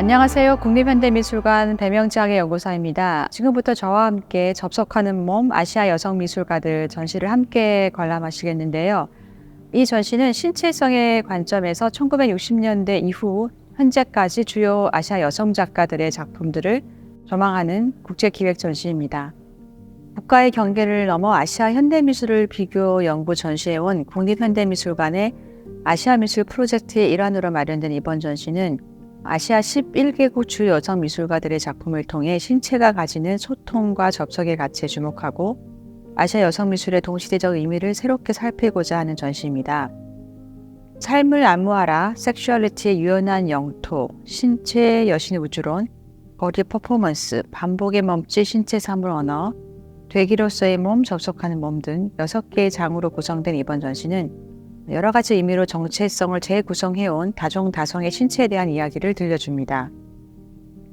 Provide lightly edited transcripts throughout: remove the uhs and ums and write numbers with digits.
안녕하세요. 국립현대미술관 배명지학의 연구사입니다. 지금부터 저와 함께 접속하는 몸 아시아 여성 미술가들 전시를 함께 관람하시겠는데요. 이 전시는 신체성의 관점에서 1960년대 이후 현재까지 주요 아시아 여성 작가들의 작품들을 조망하는 국제기획 전시입니다. 국가의 경계를 넘어 아시아 현대미술을 비교 연구 전시해온 국립현대미술관의 아시아미술 프로젝트의 일환으로 마련된 이번 전시는 아시아 11개국 주 여성 미술가들의 작품을 통해 신체가 가지는 소통과 접촉의 가치에 주목하고 아시아 여성 미술의 동시대적 의미를 새롭게 살피고자 하는 전시입니다. 삶을 안무하라, 섹슈얼리티의 유연한 영토, 신체의 여신의 우주론, 버디 퍼포먼스, 반복의 몸짓 신체 사물 언어, 되기로서의 몸, 접속하는 몸 등 6개의 장으로 구성된 이번 전시는 여러 가지 의미로 정체성을 재구성해온 다종다성의 신체에 대한 이야기를 들려줍니다.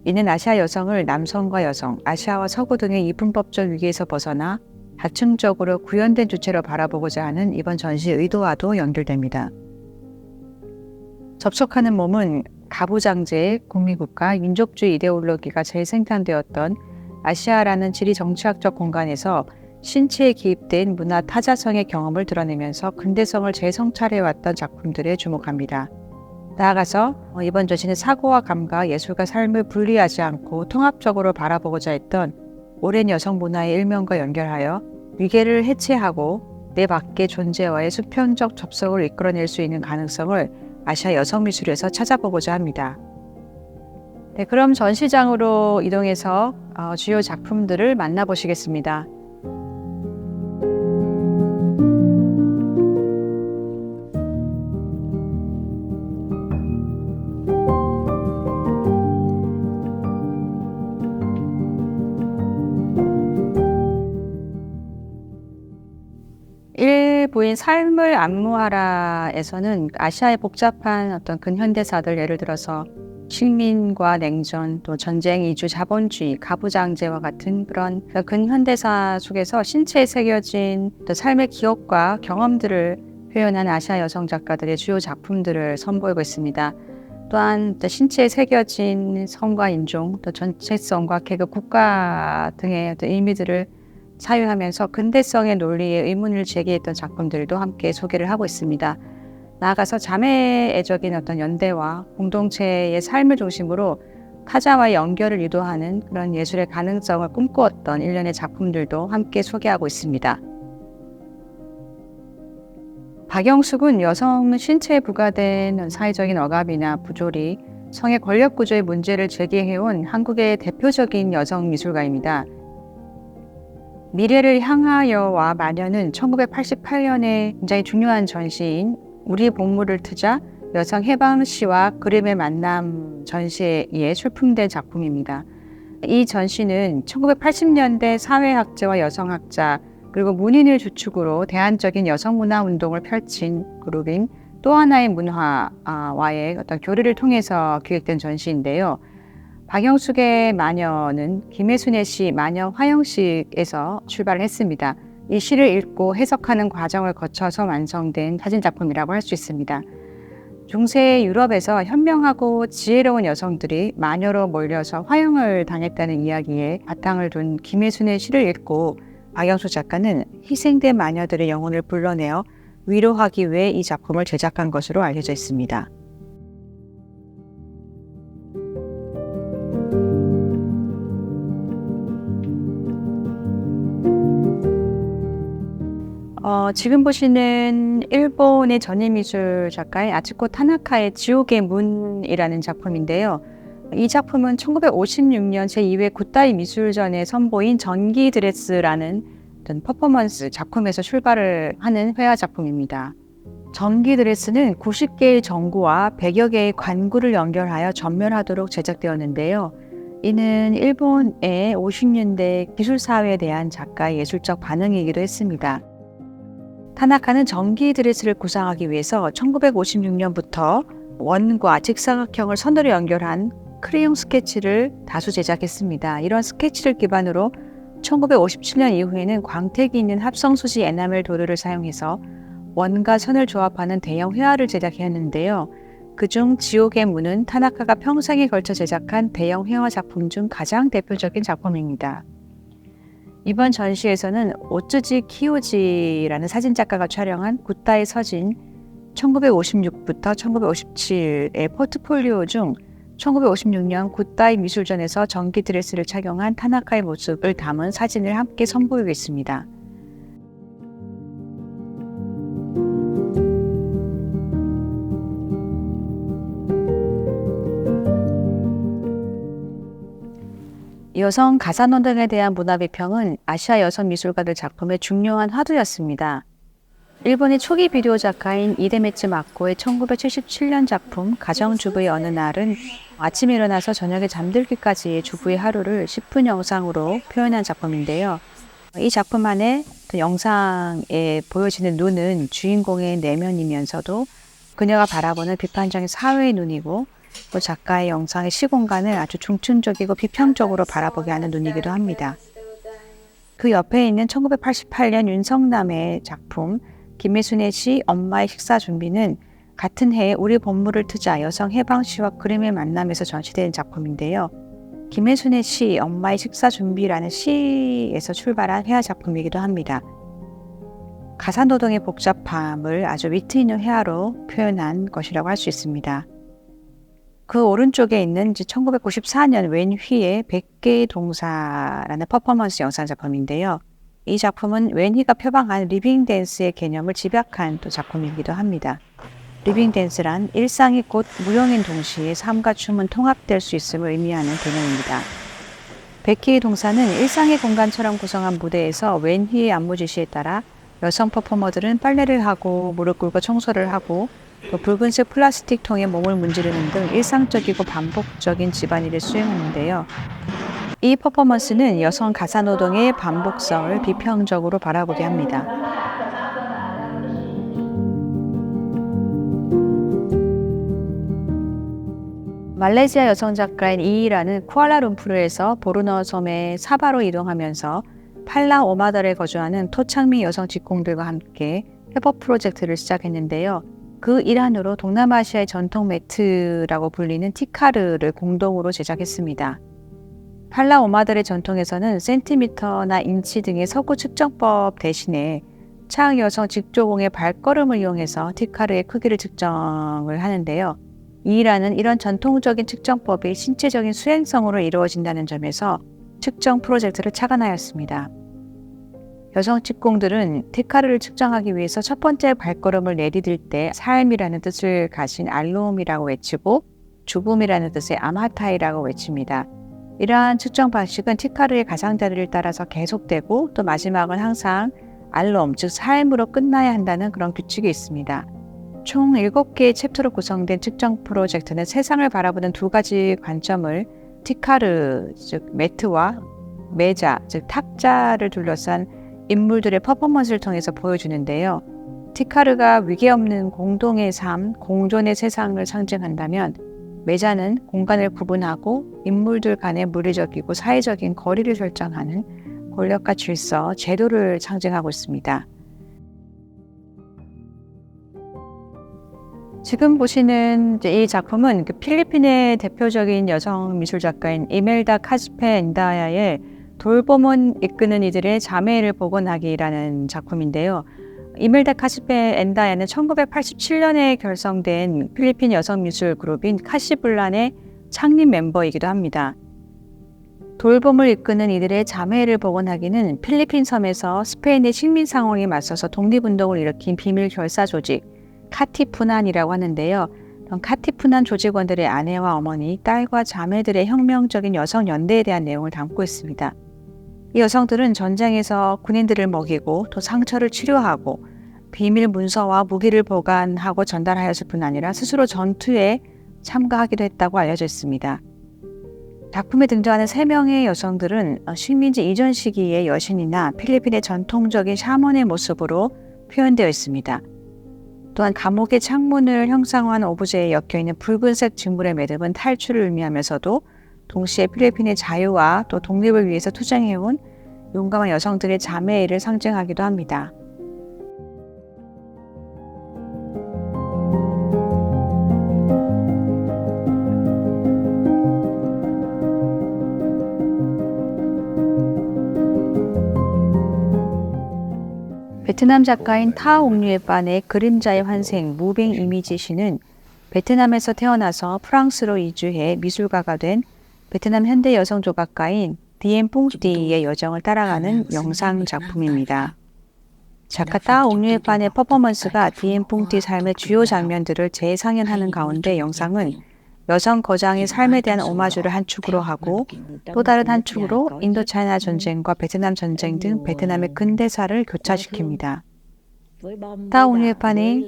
이는 아시아 여성을 남성과 여성, 아시아와 서구 등의 이분법적 위기에서 벗어나 다층적으로 구현된 주체로 바라보고자 하는 이번 전시의 의도와도 연결됩니다. 접속하는 몸은 가부장제의 국민국가 민족주의 이데올로기가 재생산되었던 아시아라는 지리 정치학적 공간에서 신체에 기입된 문화 타자성의 경험을 드러내면서 근대성을 재성찰해왔던 작품들에 주목합니다. 나아가서 이번 전시는 사고와 감각, 예술과 삶을 분리하지 않고 통합적으로 바라보고자 했던 오랜 여성 문화의 일면과 연결하여 위계를 해체하고 내 밖의 존재와의 수평적 접속을 이끌어낼 수 있는 가능성을 아시아 여성 미술에서 찾아보고자 합니다. 네, 그럼 전시장으로 이동해서 주요 작품들을 만나보시겠습니다. 일부인 삶을 안무하라에서는 아시아의 복잡한 어떤 근현대사들, 예를 들어서 식민과 냉전, 또 전쟁, 이주, 자본주의, 가부장제와 같은 그런 근현대사 속에서 신체에 새겨진 또 삶의 기억과 경험들을 표현한 아시아 여성 작가들의 주요 작품들을 선보이고 있습니다. 또한 또 신체에 새겨진 성과 인종, 또 전체성과 계급, 국가 등의 어떤 의미들을 사유하면서 근대성의 논리에 의문을 제기했던 작품들도 함께 소개를 하고 있습니다. 나아가서 자매애적인 어떤 연대와 공동체의 삶을 중심으로 타자와의 연결을 유도하는 그런 예술의 가능성을 꿈꾸었던 일련의 작품들도 함께 소개하고 있습니다. 박영숙은 여성 신체에 부과된 사회적인 억압이나 부조리, 성의 권력 구조의 문제를 제기해온 한국의 대표적인 여성 미술가입니다. 미래를 향하여와 마녀는 1988년에 굉장히 중요한 전시인 우리 보물을 트자 여성 해방 시와 그림의 만남 전시에 의해 출품된 작품입니다. 이 전시는 1980년대 사회학자와 여성학자 그리고 문인을 주축으로 대안적인 여성문화 운동을 펼친 그룹인 또 하나의 문화와의 어떤 교류를 통해서 기획된 전시인데요. 박영숙의 마녀는 김혜순의 시 마녀 화영식에서 출발을 했습니다. 이 시를 읽고 해석하는 과정을 거쳐서 완성된 사진작품이라고 할 수 있습니다. 중세 유럽에서 현명하고 지혜로운 여성들이 마녀로 몰려서 화형을 당했다는 이야기에 바탕을 둔 김혜순의 시를 읽고 박영숙 작가는 희생된 마녀들의 영혼을 불러내어 위로하기 위해 이 작품을 제작한 것으로 알려져 있습니다. 지금 보시는 일본의 전위미술 작가의 아츠코 타나카의 지옥의 문이라는 작품인데요. 이 작품은 1956년 제2회 굿다이 미술전에 선보인 전기 드레스라는 어떤 퍼포먼스 작품에서 출발을 하는 회화 작품입니다. 전기 드레스는 90개의 전구와 100여 개의 관구를 연결하여 전멸하도록 제작되었는데요. 이는 일본의 50년대 기술사회에 대한 작가의 예술적 반응이기도 했습니다. 타나카는 전기 드레스를 구상하기 위해서 1956년부터 원과 직사각형을 선으로 연결한 크레용 스케치를 다수 제작했습니다. 이런 스케치를 기반으로 1957년 이후에는 광택이 있는 합성수지 에나멜 도료를 사용해서 원과 선을 조합하는 대형 회화를 제작했는데요. 그중 지옥의 문은 타나카가 평생에 걸쳐 제작한 대형 회화 작품 중 가장 대표적인 작품입니다. 이번 전시에서는 오츠지 키요지라는 사진작가가 촬영한 굿다의 서진 1956부터 1957의 포트폴리오 중 1956년 굿다이 미술전에서 전기 드레스를 착용한 타나카의 모습을 담은 사진을 함께 선보이겠습니다. 여성 가사노동에 대한 문화비평은 아시아 여성 미술가들 작품의 중요한 화두였습니다. 일본의 초기 비디오 작가인 이데메츠 마코의 1977년 작품 가정주부의 어느 날은 아침에 일어나서 저녁에 잠들기까지의 주부의 하루를 10분 영상으로 표현한 작품인데요. 이 작품 안에 영상에 보여지는 눈은 주인공의 내면이면서도 그녀가 바라보는 비판적인 사회의 눈이고 또 작가의 영상의 시공간을 아주 중층적이고 비평적으로 바라보게 하는 눈이기도 합니다. 그 옆에 있는 1988년 윤성남의 작품 김혜순의 시 엄마의 식사 준비는 같은 해에 우리 본물을 트자 여성 해방 시와 그림의 만남에서 전시된 작품인데요. 김혜순의 시 엄마의 식사 준비라는 시에서 출발한 회화 작품이기도 합니다. 가사노동의 복잡함을 아주 위트 있는 회화로 표현한 것이라고 할 수 있습니다. 그 오른쪽에 있는 1994년 웬휘의 100개의 동사라는 퍼포먼스 영상 작품인데요. 이 작품은 웬휘가 표방한 리빙 댄스의 개념을 집약한 또 작품이기도 합니다. 리빙 댄스란 일상이 곧 무용인 동시에 삶과 춤은 통합될 수 있음을 의미하는 개념입니다. 100개의 동사는 일상의 공간처럼 구성한 무대에서 웬휘의 안무 지시에 따라 여성 퍼포머들은 빨래를 하고 무릎 꿇고 청소를 하고 또 붉은색 플라스틱 통에 몸을 문지르는 등 일상적이고 반복적인 집안일을 수행하는데요. 이 퍼포먼스는 여성 가사노동의 반복성을 비평적으로 바라보게 합니다. 말레이시아 여성 작가인 이이라는 쿠알라룸푸르에서 보르네오 섬의 사바로 이동하면서 팔라 오마달에 거주하는 토착미 여성 직공들과 함께 협업 프로젝트를 시작했는데요. 그 일환으로 동남아시아의 전통 매트라고 불리는 티카르를 공동으로 제작했습니다. 팔라 오마달의 전통에서는 센티미터나 인치 등의 서구 측정법 대신에 차흥 여성 직조공의 발걸음을 이용해서 티카르의 크기를 측정을 하는데요. 이이라는 이런 전통적인 측정법이 신체적인 수행성으로 이루어진다는 점에서 측정 프로젝트를 착안하였습니다. 여성 직공들은 티카르를 측정하기 위해서 첫 번째 발걸음을 내디딜 때 삶이라는 뜻을 가진 알롬이라고 외치고 죽음이라는 뜻의 아마타이라고 외칩니다. 이러한 측정 방식은 티카르의 가장자리를 따라서 계속되고 또 마지막은 항상 알롬, 즉 삶으로 끝나야 한다는 그런 규칙이 있습니다. 총 7개의 챕터로 구성된 측정 프로젝트는 세상을 바라보는 두 가지 관점을 티카르, 즉 매트와 매자, 즉 탁자를 둘러싼 인물들의 퍼포먼스를 통해서 보여주는데요. 티카르가 위계 없는 공동의 삶, 공존의 세상을 상징한다면 매자는 공간을 구분하고 인물들 간의 물리적이고 사회적인 거리를 설정하는 권력과 질서, 제도를 상징하고 있습니다. 지금 보시는 이 작품은 필리핀의 대표적인 여성 미술 작가인 이멜다 카스페 엔다야의 돌봄은 이끄는 이들의 자매를 복원하기라는 작품인데요. 이멜다 카스페 엔다야는 1987년에 결성된 필리핀 여성 미술 그룹인 카시블란의 창립 멤버이기도 합니다. 돌봄을 이끄는 이들의 자매를 복원하기는 필리핀 섬에서 스페인의 식민 상황에 맞서서 독립운동을 일으킨 비밀 결사 조직 카티푸난이라고 하는데요. 카티푸난 조직원들의 아내와 어머니, 딸과 자매들의 혁명적인 여성 연대에 대한 내용을 담고 있습니다. 이 여성들은 전쟁에서 군인들을 먹이고 또 상처를 치료하고 비밀 문서와 무기를 보관하고 전달하였을 뿐 아니라 스스로 전투에 참가하기도 했다고 알려져 있습니다. 작품에 등장하는 3명의 여성들은 식민지 이전 시기의 여신이나 필리핀의 전통적인 샤먼의 모습으로 표현되어 있습니다. 또한 감옥의 창문을 형상화한 오브제에 엮여있는 붉은색 직물의 매듭은 탈출을 의미하면서도 동시에 필리핀의 자유와 또 독립을 위해서 투쟁해온 용감한 여성들의 자매를 상징하기도 합니다. 베트남 작가인 타 옥류에빤의 그림자의 환생 무빙 이미지 시는 베트남에서 태어나서 프랑스로 이주해 미술가가 된 베트남 현대 여성 조각가인 디엔 뽕띠의 여정을 따라가는 영상 작품입니다. 작가 타 옥류에빤의 퍼포먼스가 디엔 뽕띠 삶의 주요 장면들을 재상연하는 가운데 영상은 여성 거장의 삶에 대한 오마주를 한 축으로 하고 또 다른 한 축으로 인도차이나 전쟁과 베트남 전쟁 등 베트남의 근대사를 교차시킵니다. 타 옥류에판이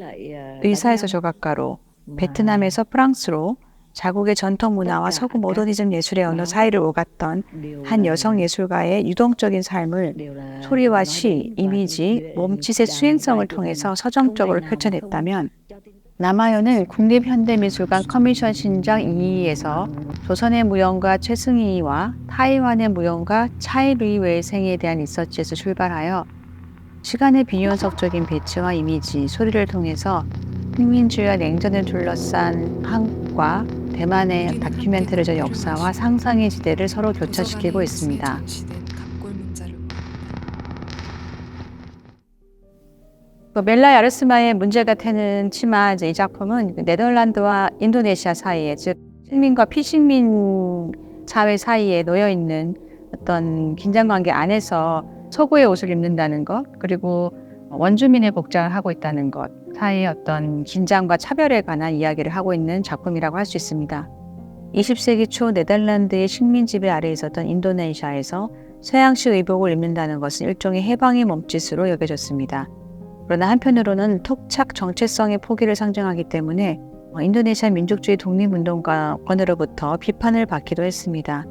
의사에서 조각가로 베트남에서 프랑스로 자국의 전통 문화와 서구 모더니즘 예술의 언어 사이를 오갔던 한 여성 예술가의 유동적인 삶을 소리와 시, 이미지, 몸짓의 수행성을 통해서 서정적으로 펼쳐냈다면 남아연은 국립현대미술관 커미션 신장 2위에서 조선의 무용가 최승희와 타이완의 무용가 차이 루이웨이생에 대한 리서치에서 출발하여 시간의 비윤석적인 배치와 이미지, 소리를 통해서 식민주의와 냉전을 둘러싼 한국과 대만의 다큐멘터리적 역사와 상상의 지대를 서로 교차시키고 있습니다. 멜라 야르스마의 문제가 되는 치마 이 작품은 네덜란드와 인도네시아 사이에, 즉 식민과 피식민 사회 사이에 놓여 있는 어떤 긴장 관계 안에서 서구의 옷을 입는다는 것, 그리고 원주민의 복장을 하고 있다는 것 사이의 어떤 긴장과 차별에 관한 이야기를 하고 있는 작품이라고 할 수 있습니다. 20세기 초 네덜란드의 식민 지배 아래에 있었던 인도네시아에서 서양식 의복을 입는다는 것은 일종의 해방의 몸짓으로 여겨졌습니다. 그러나 한편으로는 토착 정체성의 포기를 상징하기 때문에 인도네시아 민족주의 독립운동가권으로부터 비판을 받기도 했습니다.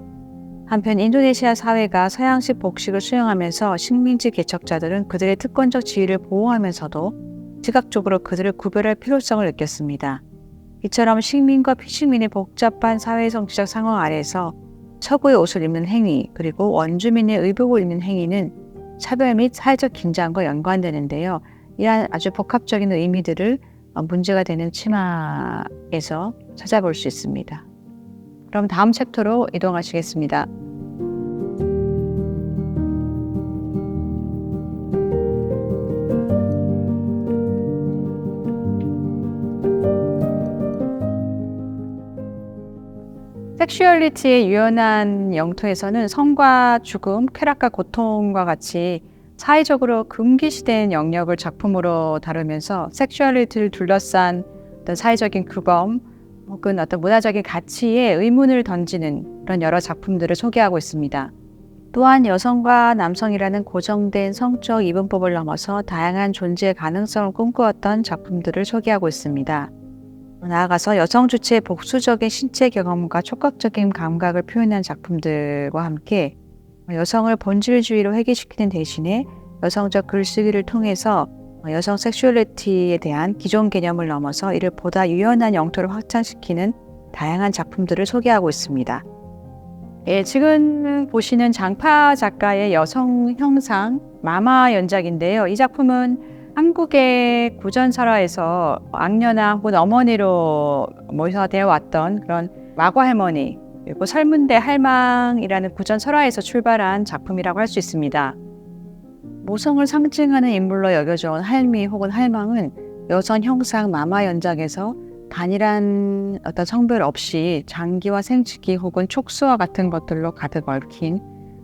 한편 인도네시아 사회가 서양식 복식을 수용하면서 식민지 개척자들은 그들의 특권적 지위를 보호하면서도 시각적으로 그들을 구별할 필요성을 느꼈습니다. 이처럼 식민과 피식민의 복잡한 사회정치적 상황 아래서 서구의 옷을 입는 행위, 그리고 원주민의 의복을 입는 행위는 차별 및 사회적 긴장과 연관되는데요. 이러한 아주 복합적인 의미들을 문제가 되는 치마에서 찾아볼 수 있습니다. 그럼 다음 챕터로 이동하시겠습니다. 섹슈얼리티의 유연한 영토에서는 성과 죽음, 쾌락과 고통과 같이 사회적으로 금기시된 영역을 작품으로 다루면서 섹슈얼리티를 둘러싼 어떤 사회적인 규범 혹은 어떤 문화적인 가치에 의문을 던지는 그런 여러 작품들을 소개하고 있습니다. 또한 여성과 남성이라는 고정된 성적 이분법을 넘어서 다양한 존재 가능성을 꿈꾸었던 작품들을 소개하고 있습니다. 나아가서 여성 주체의 복수적인 신체 경험과 촉각적인 감각을 표현한 작품들과 함께 여성을 본질주의로 회귀시키는 대신에 여성적 글쓰기를 통해서 여성 섹슈얼리티에 대한 기존 개념을 넘어서 이를 보다 유연한 영토를 확장시키는 다양한 작품들을 소개하고 있습니다. 예, 지금 보시는 장파 작가의 여성 형상 마마 연작인데요. 이 작품은 한국의 구전설화에서 악녀나 혹은 어머니로 모셔되어 왔던 그런 마과 할머니, 그리고 설문대 할망이라는 구전설화에서 출발한 작품이라고 할 수 있습니다. 모성을 상징하는 인물로 여겨져 온 할미 혹은 할망은 여성 형상 마마 연작에서 단일한 어떤 성별 없이 장기와 생殖기 혹은 촉수와 같은 것들로 가득 얽힌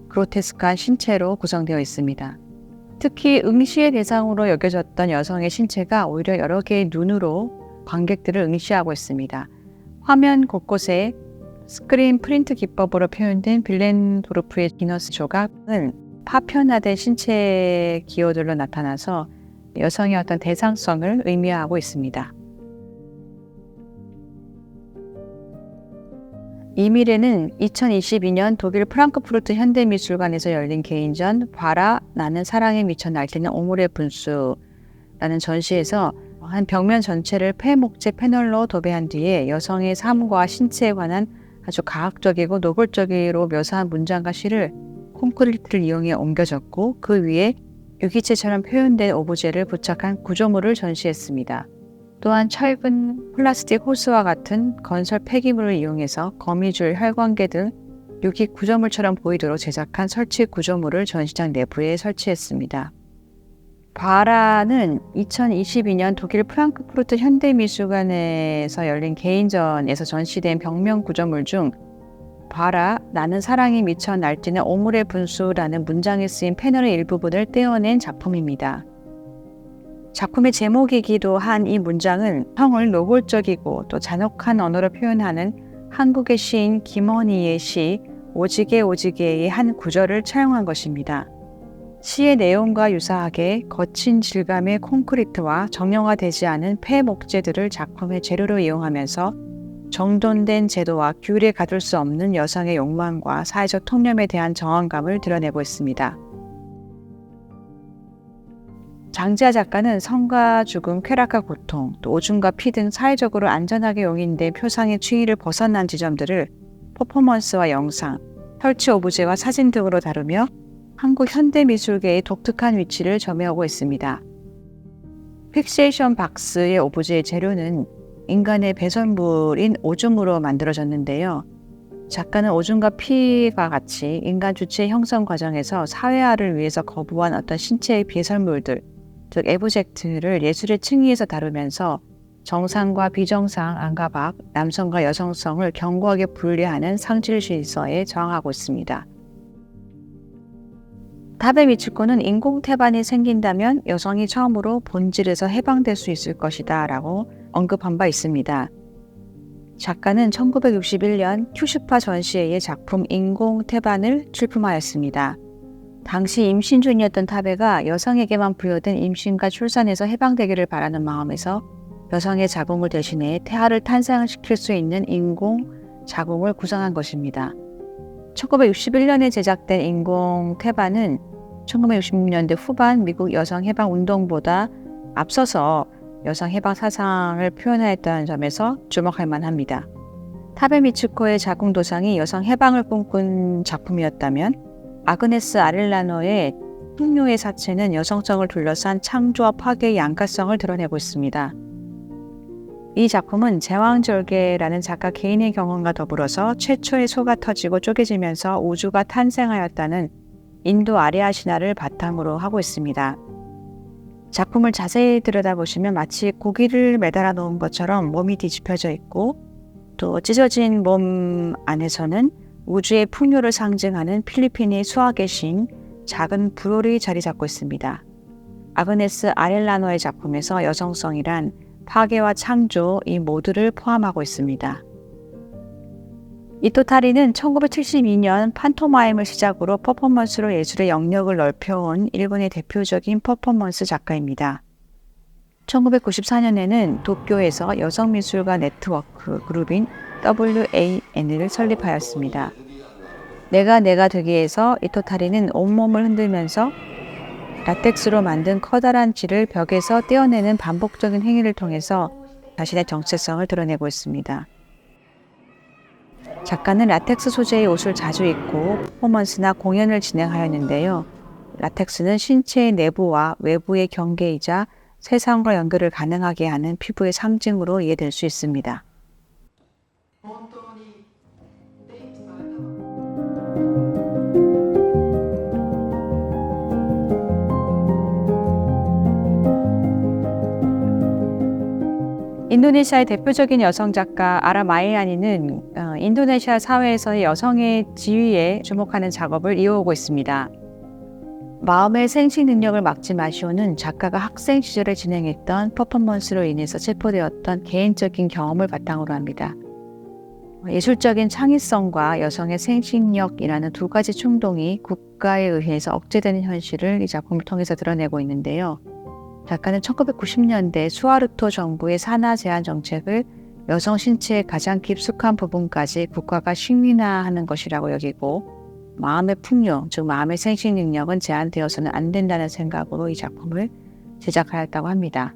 그로테스크한 신체로 구성되어 있습니다. 특히 응시의 대상으로 여겨졌던 여성의 신체가 오히려 여러 개의 눈으로 관객들을 응시하고 있습니다. 화면 곳곳에 스크린 프린트 기법으로 표현된 빌렌도르프의 비너스 조각은 파편화된 신체 기호들로 나타나서 여성의 어떤 대상성을 의미하고 있습니다. 이밀에는 2022년 독일 프랑크푸르트 현대미술관에서 열린 개인전 봐라 나는 사랑에 미쳐 날뛰는 오물의 분수라는 전시에서 한 벽면 전체를 폐목재 패널로 도배한 뒤에 여성의 삶과 신체에 관한 아주 과학적이고 노골적으로 묘사한 문장과 시를 콘크리트를 이용해 옮겨졌고 그 위에 유기체처럼 표현된 오브제를 부착한 구조물을 전시했습니다. 또한 철근, 플라스틱 호스와 같은 건설 폐기물을 이용해서 거미줄, 혈관계 등 유기 구조물처럼 보이도록 제작한 설치 구조물을 전시장 내부에 설치했습니다. 바라는 2022년 독일 프랑크푸르트 현대미술관에서 열린 개인전에서 전시된 벽면 구조물 중 바라, 나는 사랑이 미쳐 날뛰는 오물의 분수라는 문장에 쓰인 패널의 일부분을 떼어낸 작품입니다. 작품의 제목이기도 한 이 문장은 성을 노골적이고 또 잔혹한 언어로 표현하는 한국의 시인 김원희의 시 오지게 오지게의 한 구절을 차용한 것입니다. 시의 내용과 유사하게 거친 질감의 콘크리트와 정형화되지 않은 폐 목재들을 작품의 재료로 이용하면서 정돈된 제도와 규율에 가둘 수 없는 여성의 욕망과 사회적 통념에 대한 저항감을 드러내고 있습니다. 장지하 작가는 성과 죽음, 쾌락과 고통, 또 오줌과 피 등 사회적으로 안전하게 용인된 표상의 추이를 벗어난 지점들을 퍼포먼스와 영상, 설치 오브제와 사진 등으로 다루며 한국 현대미술계의 독특한 위치를 점해오고 있습니다. 픽세이션 박스의 오브제의 재료는 인간의 배설물인 오줌으로 만들어졌는데요. 작가는 오줌과 피와 같이 인간 주체의 형성 과정에서 사회화를 위해서 거부한 어떤 신체의 배설물들, 즉 에브젝트를 예술의 층위에서 다루면서 정상과 비정상, 안과 밖, 남성과 여성성을 견고하게 분리하는 상질 질서에 저항하고 있습니다. 탑의 미츠코는 인공 태반이 생긴다면 여성이 처음으로 본질에서 해방될 수 있을 것이다 라고 언급한 바 있습니다. 작가는 1961년 큐슈파 전시회의 작품 인공 태반을 출품하였습니다. 당시 임신 중이었던 타베가 여성에게만 부여된 임신과 출산에서 해방되기를 바라는 마음에서 여성의 자궁을 대신해 태아를 탄생시킬 수 있는 인공 자궁을 구성한 것입니다. 1961년에 제작된 인공 태반은 1960년대 후반 미국 여성 해방 운동보다 앞서서 여성 해방 사상을 표현하였다는 점에서 주목할 만합니다. 타베 미츠코의 자궁 도상이 여성 해방을 꿈꾼 작품이었다면 아그네스 아렐라노의 풍요의 사체는 여성성을 둘러싼 창조와 파괴의 양가성을 드러내고 있습니다. 이 작품은 제왕절개라는 작가 개인의 경험과 더불어서 최초의 소가 터지고 쪼개지면서 우주가 탄생하였다는 인도 아리아 신화를 바탕으로 하고 있습니다. 작품을 자세히 들여다보시면 마치 고기를 매달아 놓은 것처럼 몸이 뒤집혀져 있고 또 찢어진 몸 안에서는 우주의 풍요를 상징하는 필리핀의 수학의 신 작은 불홀이 자리 잡고 있습니다. 아그네스 아렐라노의 작품에서 여성성이란 파괴와 창조 이 모두를 포함하고 있습니다. 이토타리는 1972년 판토마임을 시작으로 퍼포먼스로 예술의 영역을 넓혀온 일본의 대표적인 퍼포먼스 작가입니다. 1994년에는 도쿄에서 여성미술가 네트워크 그룹인 WAN을 설립하였습니다. 내가 되기 위해서 이토타리는 온몸을 흔들면서 라텍스로 만든 커다란 질을 벽에서 떼어내는 반복적인 행위를 통해서 자신의 정체성을 드러내고 있습니다. 작가는 라텍스 소재의 옷을 자주 입고 퍼포먼스나 공연을 진행하였는데요. 라텍스는 신체의 내부와 외부의 경계이자 세상과 연결을 가능하게 하는 피부의 상징으로 이해될 수 있습니다. 인도네시아의 대표적인 여성 작가 아라 마이아니는 인도네시아 사회에서의 여성의 지위에 주목하는 작업을 이어오고 있습니다. 마음의 생식 능력을 막지 마시오는 작가가 학생 시절에 진행했던 퍼포먼스로 인해서 체포되었던 개인적인 경험을 바탕으로 합니다. 예술적인 창의성과 여성의 생식력이라는 두 가지 충동이 국가에 의해서 억제되는 현실을 이 작품을 통해서 드러내고 있는데요. 작가는 1990년대 수하르토 정부의 산하 제한 정책을 여성 신체의 가장 깊숙한 부분까지 국가가 식민화하는 것이라고 여기고 마음의 풍요, 즉 마음의 생식 능력은 제한되어서는 안 된다는 생각으로 이 작품을 제작하였다고 합니다.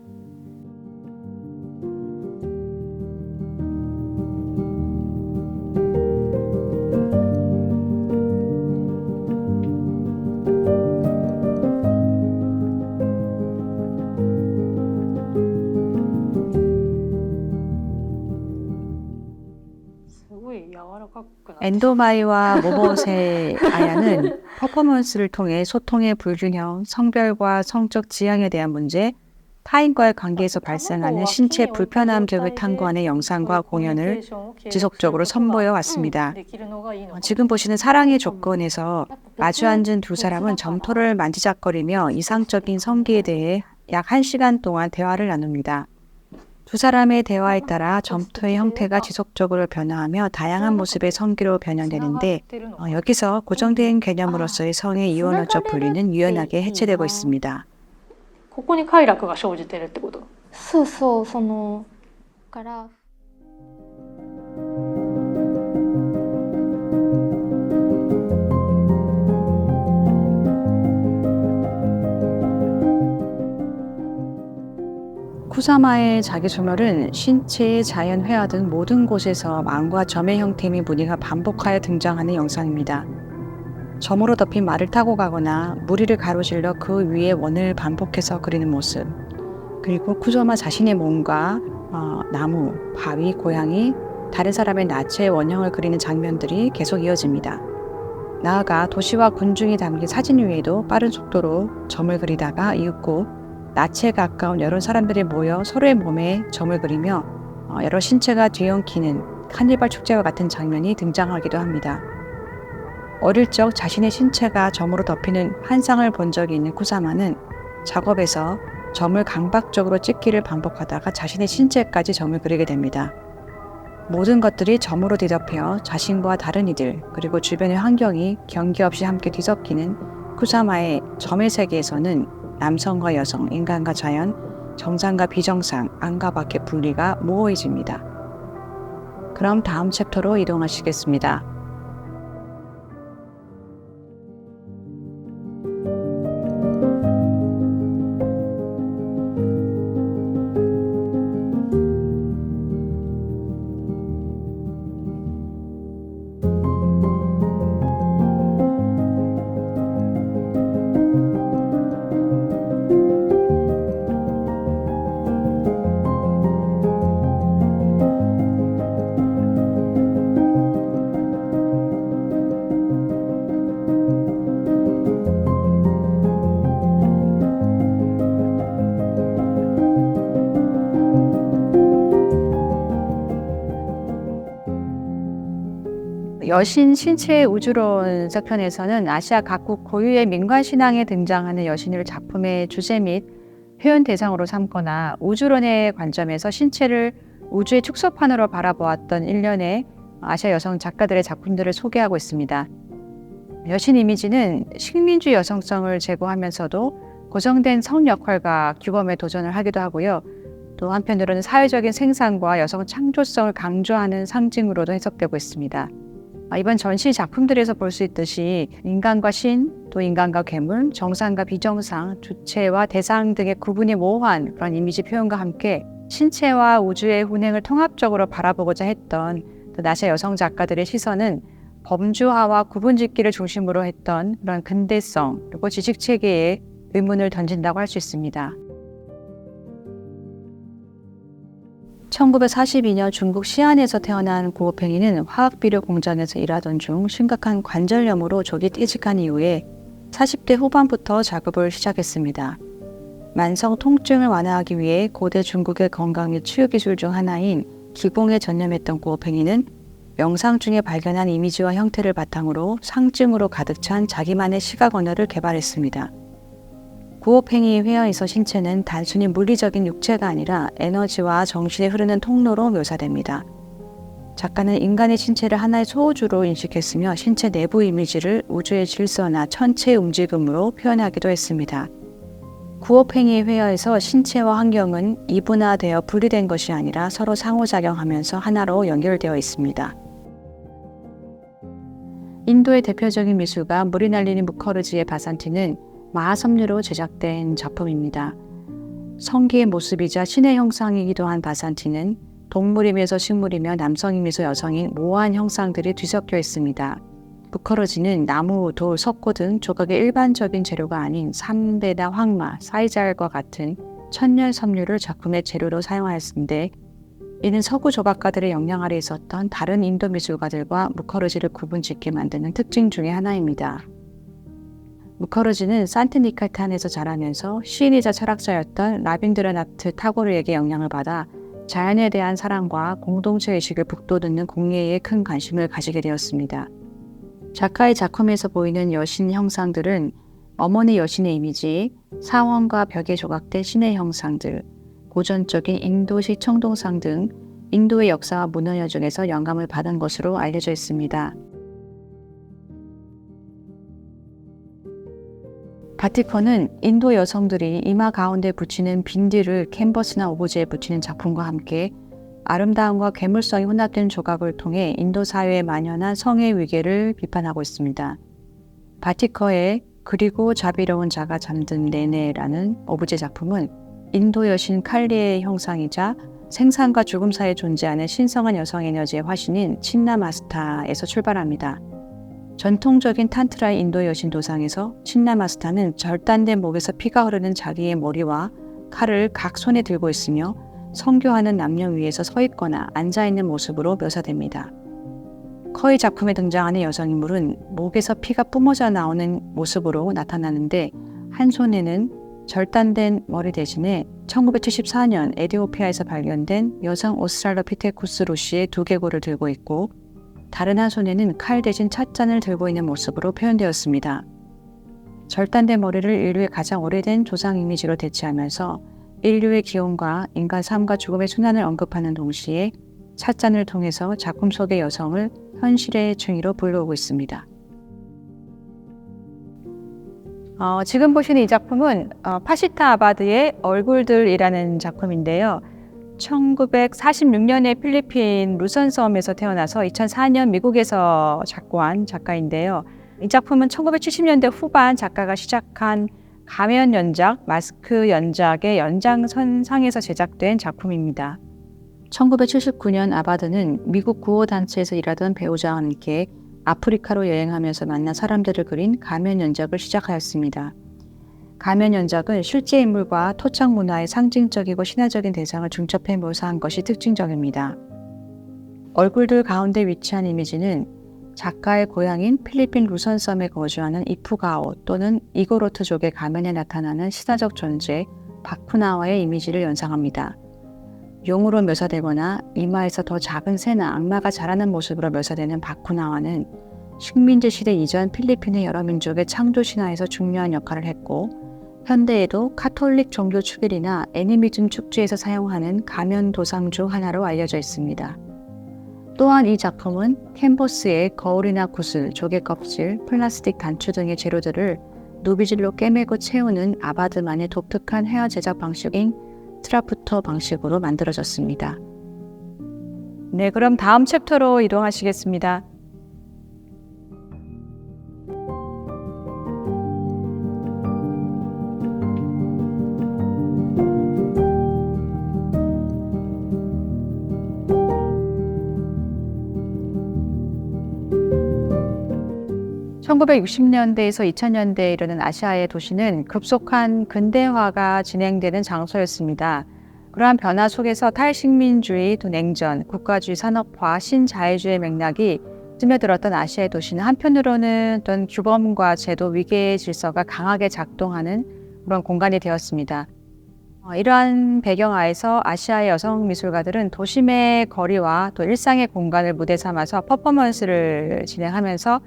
엔도마이와 모모세 아야는 퍼포먼스를 통해 소통의 불균형, 성별과 성적 지향에 대한 문제, 타인과의 관계에서 발생하는 신체 불편함 등을 탐구하는 영상과 공연을 지속적으로 선보여 왔습니다. 지금 보시는 사랑의 조건에서 마주 앉은 두 사람은 점토를 만지작거리며 이상적인 성기에 대해 약 1시간 동안 대화를 나눕니다. 두 사람의 대화에 따라 점토의 형태가 지속적으로 변화하며 다양한 모습의 성기로 변형되는데 여기서 고정된 개념으로서의 성의 이원어적 분리는 유연하게 해체되고 있습니다. ここに快楽が生じてるってこと。そうそう、から。 쿠사마의 자기소멸은 신체의 자연 회화 등 모든 곳에서 망과 점의 형태 및 무늬가 반복하여 등장하는 영상입니다. 점으로 덮인 말을 타고 가거나 무리를 가로질러 그 위에 원을 반복해서 그리는 모습, 그리고 쿠사마 자신의 몸과 나무, 바위, 고양이, 다른 사람의 나체의 원형을 그리는 장면들이 계속 이어집니다. 나아가 도시와 군중이 담긴 사진 위에도 빠른 속도로 점을 그리다가 이윽고 나체에 가까운 여러 사람들이 모여 서로의 몸에 점을 그리며 여러 신체가 뒤엉키는 카니발 축제와 같은 장면이 등장하기도 합니다. 어릴 적 자신의 신체가 점으로 덮이는 환상을 본 적이 있는 쿠사마는 작업에서 점을 강박적으로 찍기를 반복하다가 자신의 신체까지 점을 그리게 됩니다. 모든 것들이 점으로 뒤덮여 자신과 다른 이들 그리고 주변의 환경이 경계 없이 함께 뒤섞이는 쿠사마의 점의 세계에서는 남성과 여성, 인간과 자연, 정상과 비정상, 안과 밖의 분리가 모호해집니다. 그럼 다음 챕터로 이동하시겠습니다. 여신 신체의 우주론 서편에서는 아시아 각국 고유의 민관 신앙에 등장하는 여신을 작품의 주제 및 표현 대상으로 삼거나 우주론의 관점에서 신체를 우주의 축소판으로 바라보았던 일련의 아시아 여성 작가들의 작품들을 소개하고 있습니다. 여신 이미지는 식민주의 여성성을 제고하면서도 고정된 성 역할과 규범에 도전을 하기도 하고요. 또 한편으로는 사회적인 생산과 여성 창조성을 강조하는 상징으로도 해석되고 있습니다. 이번 전시 작품들에서 볼 수 있듯이 인간과 신, 또 인간과 괴물, 정상과 비정상, 주체와 대상 등의 구분이 모호한 그런 이미지 표현과 함께 신체와 우주의 운행을 통합적으로 바라보고자 했던 아시아 여성 작가들의 시선은 범주화와 구분짓기를 중심으로 했던 그런 근대성 그리고 지식체계에 의문을 던진다고 할 수 있습니다. 1942년 중국 시안에서 태어난 구오팽이는 화학비료 공장에서 일하던 중 심각한 관절염으로 조기 퇴직한 이후에 40대 후반부터 작업을 시작했습니다. 만성 통증을 완화하기 위해 고대 중국의 건강 및 치유 기술 중 하나인 기공에 전념했던 구오팽이는 명상 중에 발견한 이미지와 형태를 바탕으로 상징으로 가득 찬 자기만의 시각 언어를 개발했습니다. 구오팽이의 회화에서 신체는 단순히 물리적인 육체가 아니라 에너지와 정신이 흐르는 통로로 묘사됩니다. 작가는 인간의 신체를 하나의 소우주로 인식했으며 신체 내부 이미지를 우주의 질서나 천체의 움직임으로 표현하기도 했습니다. 구오팽이의 회화에서 신체와 환경은 이분화되어 분리된 것이 아니라 서로 상호작용하면서 하나로 연결되어 있습니다. 인도의 대표적인 미술가 무리날리니 무커르지의 바산티는 마하섬유로 제작된 작품입니다. 성기의 모습이자 신의 형상이기도 한 바산티는 동물임에서 식물이며 남성임에서 여성인 모호한 형상들이 뒤섞여 있습니다. 무커르지는 나무, 돌, 석고 등 조각의 일반적인 재료가 아닌 삼배나 황마, 사이잘과 같은 천년 섬유를 작품의 재료로 사용하였는데 이는 서구 조각가들의 영향 아래 있었던 다른 인도 미술가들과 무커르지를 구분짓게 만드는 특징 중의 하나입니다. 무커르지는 산트니케탄에서 자라면서 시인이자 철학자였던 라빈드라나트 타고르에게 영향을 받아 자연에 대한 사랑과 공동체 의식을 북돋우는 공예에 큰 관심을 가지게 되었습니다. 작가의 작품에서 보이는 여신 형상들은 어머니 여신의 이미지, 사원과 벽에 조각된 신의 형상들, 고전적인 인도식 청동상 등 인도의 역사와 문화 중에서 영감을 받은 것으로 알려져 있습니다. 바티컨은 인도 여성들이 이마 가운데 붙이는 빈디를 캔버스나 오브제에 붙이는 작품과 함께 아름다움과 괴물성이 혼합된 조각을 통해 인도 사회에 만연한 성의 위계를 비판하고 있습니다. 바티커의 그리고 자비로운 자가 잠든 내내라는 오브제 작품은 인도 여신 칼리의 형상이자 생산과 죽음 사이에 존재하는 신성한 여성 에너지의 화신인 친나마스타에서 출발합니다. 전통적인 탄트라의 인도 여신 도상에서 친나마스타는 절단된 목에서 피가 흐르는 자기의 머리와 칼을 각 손에 들고 있으며 성교하는 남녀 위에서 서 있거나 앉아 있는 모습으로 묘사됩니다. 커의 작품에 등장하는 여성인물은 목에서 피가 뿜어져 나오는 모습으로 나타나는데 한 손에는 절단된 머리 대신에 1974년 에티오피아에서 발견된 여성 오스트랄로피테쿠스 루시의 두개골을 들고 있고 다른 한 손에는 칼 대신 찻잔을 들고 있는 모습으로 표현되었습니다. 절단된 머리를 인류의 가장 오래된 조상 이미지로 대체하면서 인류의 기원과 인간 삶과 죽음의 순환을 언급하는 동시에 찻잔을 통해서 작품 속의 여성을 현실의 중의로 불러오고 있습니다. 지금 보시는 이 작품은 파시타 아바드의 얼굴들이라는 작품인데요. 1946년에 필리핀 루선 섬에서 태어나서 2004년 미국에서 작고한 작가인데요. 이 작품은 1970년대 후반 작가가 시작한 가면 연작, 마스크 연작의 연장선상에서 제작된 작품입니다. 1979년 아바드는 미국 구호단체에서 일하던 배우자와 함께 아프리카로 여행하면서 만난 사람들을 그린 가면 연작을 시작하였습니다. 가면 연작은 실제 인물과 토착 문화의 상징적이고 신화적인 대상을 중첩해 묘사한 것이 특징적입니다. 얼굴들 가운데 위치한 이미지는 작가의 고향인 필리핀 루선섬에 거주하는 이프가오 또는 이고로트족의 가면에 나타나는 신화적 존재 바쿠나와의 이미지를 연상합니다. 용으로 묘사되거나 이마에서 더 작은 새나 악마가 자라는 모습으로 묘사되는 바쿠나와는 식민지 시대 이전 필리핀의 여러 민족의 창조 신화에서 중요한 역할을 했고 현대에도 카톨릭 종교 축일이나 애니미즘 축제에서 사용하는 가면 도상 중 하나로 알려져 있습니다. 또한 이 작품은 캔버스에 거울이나 구슬, 조개 껍질, 플라스틱 단추 등의 재료들을 누비질로 꿰매고 채우는 아바드만의 독특한 헤어 제작 방식인 트라프터 방식으로 만들어졌습니다. 네, 그럼 다음 챕터로 이동하시겠습니다. (1960년대에서 2000년대에) 이르는 아시아의 도시는 급속한 근대화가 진행되는 장소였습니다. 그러한 변화 속에서 탈식민주의, 또 냉전, 국가주의 산업화, 신자유주의 맥락이 스며들었던 아시아의 도시는 한편으로는 어떤 규범과 제도, 위계의 질서가 강하게 작동하는 그런 공간이 되었습니다. 이러한 배경하에서 아시아의 여성 미술가들은 도심의 거리와 또 일상의 공간을 무대 삼아서 퍼포먼스를 진행하면서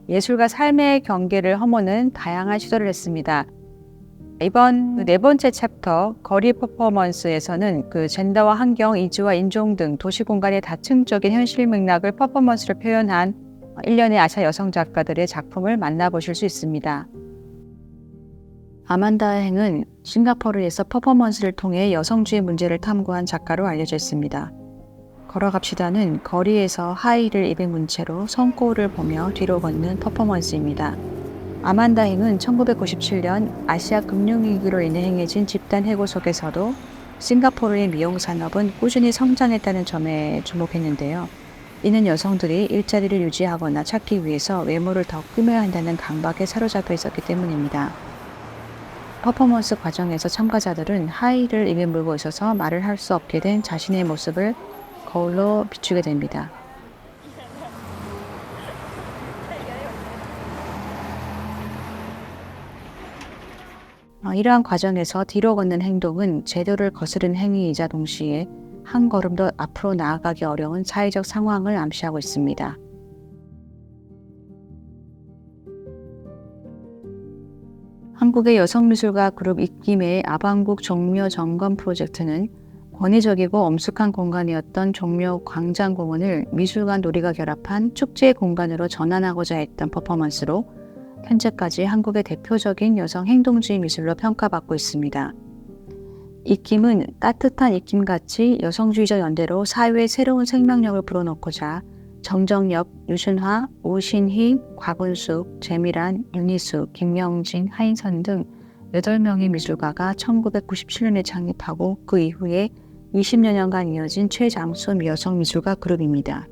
예술과 삶의 경계를 허무는 다양한 시도를 했습니다. 이번 네 번째 챕터 거리 퍼포먼스에서는 그 젠더와 환경, 이주와 인종 등 도시 공간의 다층적인 현실 맥락을 퍼포먼스로 표현한 일련의 아시아 여성 작가들의 작품을 만나보실 수 있습니다. 아만다 행은 싱가포르에서 퍼포먼스를 통해 여성주의 문제를 탐구한 작가로 알려져 있습니다. 걸어갑시다는 거리에서 하이힐을 입은 문채로 성거울을 보며 뒤로 걷는 퍼포먼스입니다. 아만다 행은 1997년 아시아 금융위기로 인해 행해진 집단 해고 속에서도 싱가포르의 미용 산업은 꾸준히 성장했다는 점에 주목했는데요. 이는 여성들이 일자리를 유지하거나 찾기 위해서 외모를 더 꾸며야 한다는 강박에 사로잡혀 있었기 때문입니다. 퍼포먼스 과정에서 참가자들은 하이힐을 입에 물고 있어서 말을 할 수 없게 된 자신의 모습을 거울로 비추게 됩니다. 이러한 과정에서 뒤로 걷는 행동은 제도를 거스른 행위이자 동시에 한 걸음 더 앞으로 나아가기 어려운 사회적 상황을 암시하고 있습니다. 한국의 여성미술가 그룹 입김의 아방국 종묘 점검 프로젝트는 권위적이고 엄숙한 공간이었던 종묘 광장공원을 미술관 놀이가 결합한 축제 공간으로 전환하고자 했던 퍼포먼스로 현재까지 한국의 대표적인 여성 행동주의 미술로 평가받고 있습니다. 입김은 따뜻한 입김같이 여성주의적 연대로 사회에 새로운 생명력을 불어넣고자 정정엽, 유순화, 오신희, 곽은숙, 재미란, 윤희숙, 김명진, 하인선 등 8명의 미술가가 1997년에 창립하고 그 이후에 20여 년간 이어진 최장수 여성 미술가 그룹입니다.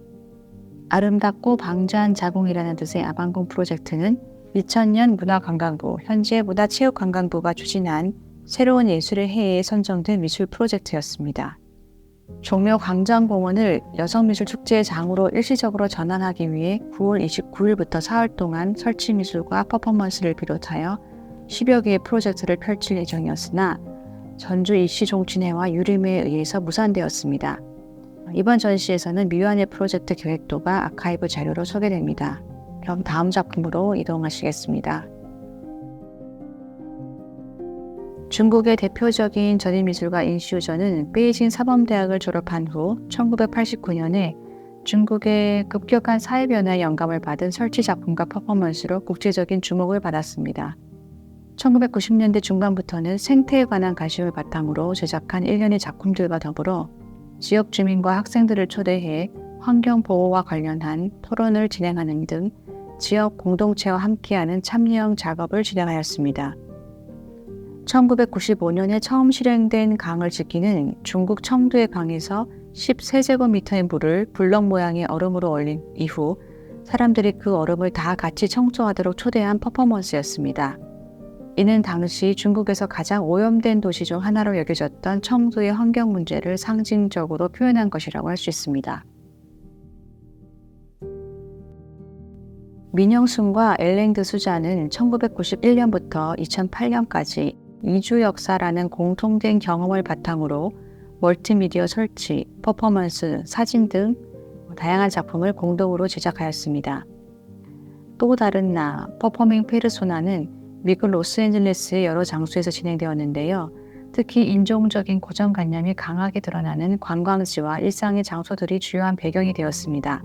아름답고 방자한 자궁이라는 뜻의 아방궁 프로젝트는 2000년 문화관광부, 현재 문화체육관광부가 추진한 새로운 예술의 해에 선정된 미술 프로젝트였습니다. 종묘 광장공원을 여성미술축제의 장으로 일시적으로 전환하기 위해 9월 29일부터 사흘 동안 설치미술과 퍼포먼스를 비롯하여 10여 개의 프로젝트를 펼칠 예정이었으나 전주 이시종친회와 유림회에 의해서 무산되었습니다. 이번 전시에서는 미완의 프로젝트 계획도가 아카이브 자료로 소개됩니다. 그럼 다음 작품으로 이동하시겠습니다. 중국의 대표적인 전인미술가 인슈저는 베이징 사범대학을 졸업한 후 1989년에 중국의 급격한 사회변화에 영감을 받은 설치 작품과 퍼포먼스로 국제적인 주목을 받았습니다. 1990년대 중반부터는 생태에 관한 관심을 바탕으로 제작한 일련의 작품들과 더불어 지역 주민과 학생들을 초대해 환경보호와 관련한 토론을 진행하는 등 지역 공동체와 함께하는 참여형 작업을 진행하였습니다. 1995년에 처음 실행된 강을 지키는 중국 청두의 강에서 13제곱미터의 물을 블럭 모양의 얼음으로 얼린 이후 사람들이 그 얼음을 다 같이 청소하도록 초대한 퍼포먼스였습니다. 이는 당시 중국에서 가장 오염된 도시 중 하나로 여겨졌던 청두의 환경 문제를 상징적으로 표현한 것이라고 할 수 있습니다. 민영순과 엘랭드 수자는 1991년부터 2008년까지 이주 역사라는 공통된 경험을 바탕으로 멀티미디어 설치, 퍼포먼스, 사진 등 다양한 작품을 공동으로 제작하였습니다. 또 다른 나, 퍼포밍 페르소나는 미국 로스앤젤레스의 여러 장소에서 진행되었는데요. 특히 인종적인 고정관념이 강하게 드러나는 관광지와 일상의 장소들이 주요한 배경이 되었습니다.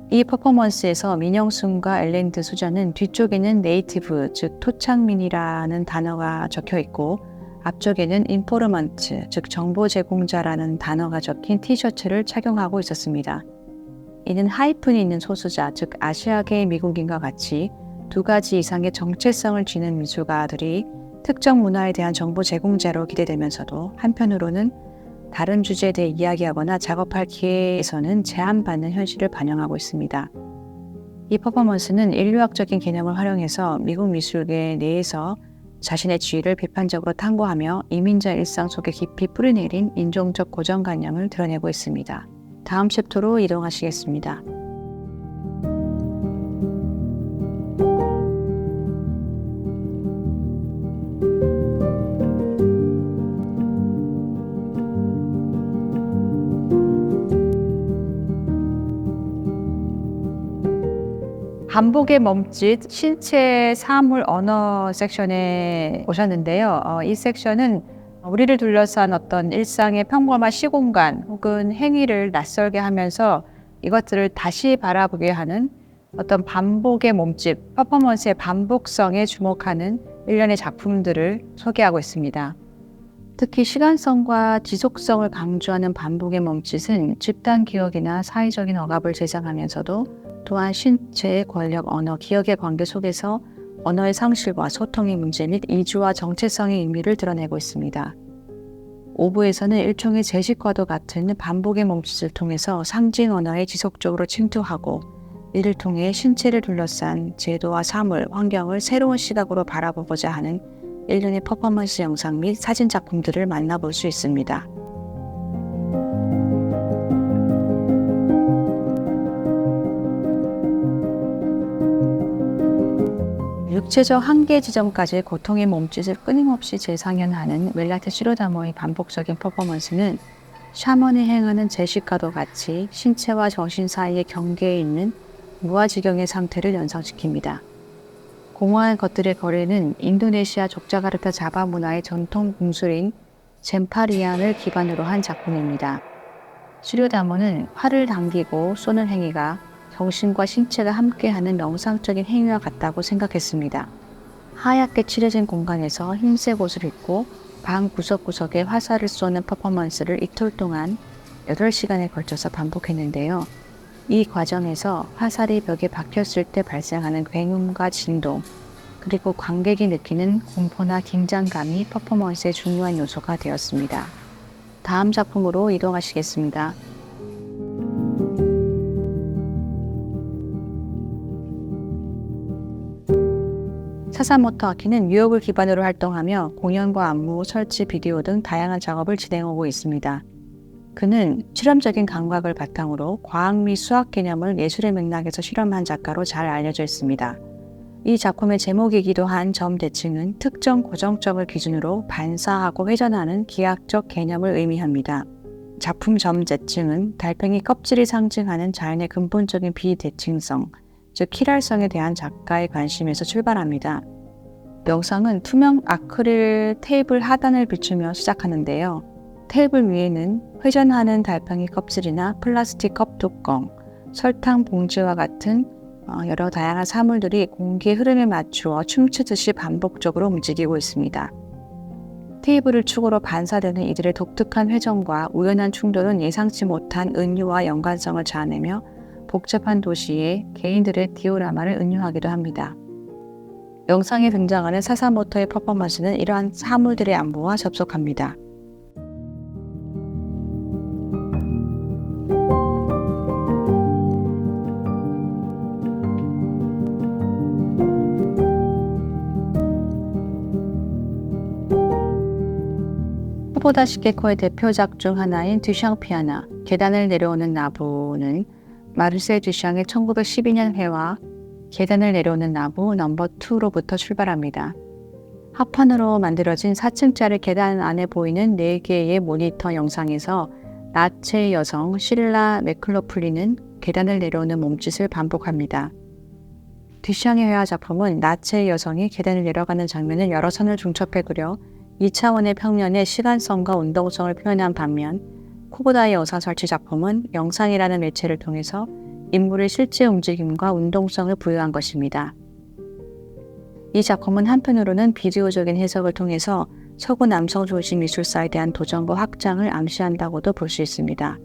이 퍼포먼스에서 민영순과 엘랜드 수자는 뒤쪽에는 네이티브, 즉 토착민이라는 단어가 적혀 있고 앞쪽에는 인포르먼트, 즉 정보 제공자라는 단어가 적힌 티셔츠를 착용하고 있었습니다. 이는 하이픈이 있는 소수자, 즉 아시아계 미국인과 같이 두 가지 이상의 정체성을 지닌 미술가들이 특정 문화에 대한 정보 제공자로 기대되면서도 한편으로는 다른 주제에 대해 이야기하거나 작업할 기회에서는 제한받는 현실을 반영하고 있습니다. 이 퍼포먼스는 인류학적인 개념을 활용해서 미국 미술계 내에서 자신의 지위를 비판적으로 탐구하며 이민자 일상 속에 깊이 뿌리내린 인종적 고정관념을 드러내고 있습니다. 다음 챕터로 이동하시겠습니다. 반복의 몸짓, 신체, 사물, 언어 섹션에 오셨는데요. 이 섹션은 우리를 둘러싼 어떤 일상의 평범한 시공간 혹은 행위를 낯설게 하면서 이것들을 다시 바라보게 하는 어떤 반복의 몸짓, 퍼포먼스의 반복성에 주목하는 일련의 작품들을 소개하고 있습니다. 특히 시간성과 지속성을 강조하는 반복의 몸짓은 집단 기억이나 사회적인 억압을 제작하면서도 또한 신체, 권력, 언어, 기억의 관계 속에서 언어의 상실과 소통의 문제 및 이주와 정체성의 의미를 드러내고 있습니다. 5부에서는 일종의 제식과도 같은 반복의 몸짓을 통해서 상징 언어에 지속적으로 침투하고 이를 통해 신체를 둘러싼 제도와 사물, 환경을 새로운 시각으로 바라보고자 하는 일련의 퍼포먼스 영상 및 사진 작품들을 만나볼 수 있습니다. 육체적 한계 지점까지 고통의 몸짓을 끊임없이 재상연하는 웰라테 시로다모의 반복적인 퍼포먼스는 샤먼이 행하는 제식과도 같이 신체와 정신 사이의 경계에 있는 무아지경의 상태를 연상시킵니다. 공허한 것들의 거래는 인도네시아 족자카르타 자바 문화의 전통 궁술인 젠파리안을 기반으로 한 작품입니다. 시로다모는 활을 당기고 쏘는 행위가 정신과 신체가 함께하는 명상적인 행위와 같다고 생각했습니다. 하얗게 칠해진 공간에서 흰색 옷을 입고 방 구석구석에 화살을 쏘는 퍼포먼스를 이틀 동안 8시간에 걸쳐서 반복했는데요. 이 과정에서 화살이 벽에 박혔을 때 발생하는 굉음과 진동, 그리고 관객이 느끼는 공포나 긴장감이 퍼포먼스의 중요한 요소가 되었습니다. 다음 작품으로 이동하시겠습니다. 사사모토 아키는 뉴욕을 기반으로 활동하며 공연과 안무, 설치, 비디오 등 다양한 작업을 진행하고 있습니다. 그는 실험적인 감각을 바탕으로 과학 및 수학 개념을 예술의 맥락에서 실험한 작가로 잘 알려져 있습니다. 이 작품의 제목이기도 한 점 대칭은 특정 고정점을 기준으로 반사하고 회전하는 기하학적 개념을 의미합니다. 작품 점 대칭은 달팽이 껍질이 상징하는 자연의 근본적인 비대칭성, 즉 킬랄성에 대한 작가의 관심에서 출발합니다. 명상은 투명 아크릴 테이블 하단을 비추며 시작하는데요. 테이블 위에는 회전하는 달팽이 껍질이나 플라스틱 컵 뚜껑, 설탕 봉지와 같은 여러 다양한 사물들이 공기의 흐름에 맞추어 춤추듯이 반복적으로 움직이고 있습니다. 테이블을 축으로 반사되는 이들의 독특한 회전과 우연한 충돌은 예상치 못한 은유와 연관성을 자아내며 복잡한 도시에 개인들의 디오라마를 은유하기도 합니다. 영상에 등장하는 사사모토의 퍼포먼스는 이러한 사물들의 안무와 접속합니다. 후보다 시케코의 대표작 중 하나인 듀샹 피아나, 계단을 내려오는 나부는 마르셀 듀샹의 1912년 회화 계단을 내려오는 나부 넘버 2로부터 출발합니다. 합판으로 만들어진 4층짜리 계단 안에 보이는 4개의 모니터 영상에서 나체의 여성 실라 맥클로플리는 계단을 내려오는 몸짓을 반복합니다. 듀샹의 회화 작품은 나체의 여성이 계단을 내려가는 장면을 여러 선을 중첩해 그려 2차원의 평면의 시간성과 운동성을 표현한 반면 쿠보다의 영상 설치 작품은 영상이라는 매체를 통해서 인물의 실제 움직임과 운동성을 부여한 것입니다. 이 작품은 한편으로는 비디오적인 해석을 통해서 서구 남성 중심 미술사에 대한 도전과 확장을 암시한다고도 볼 수 있습니다.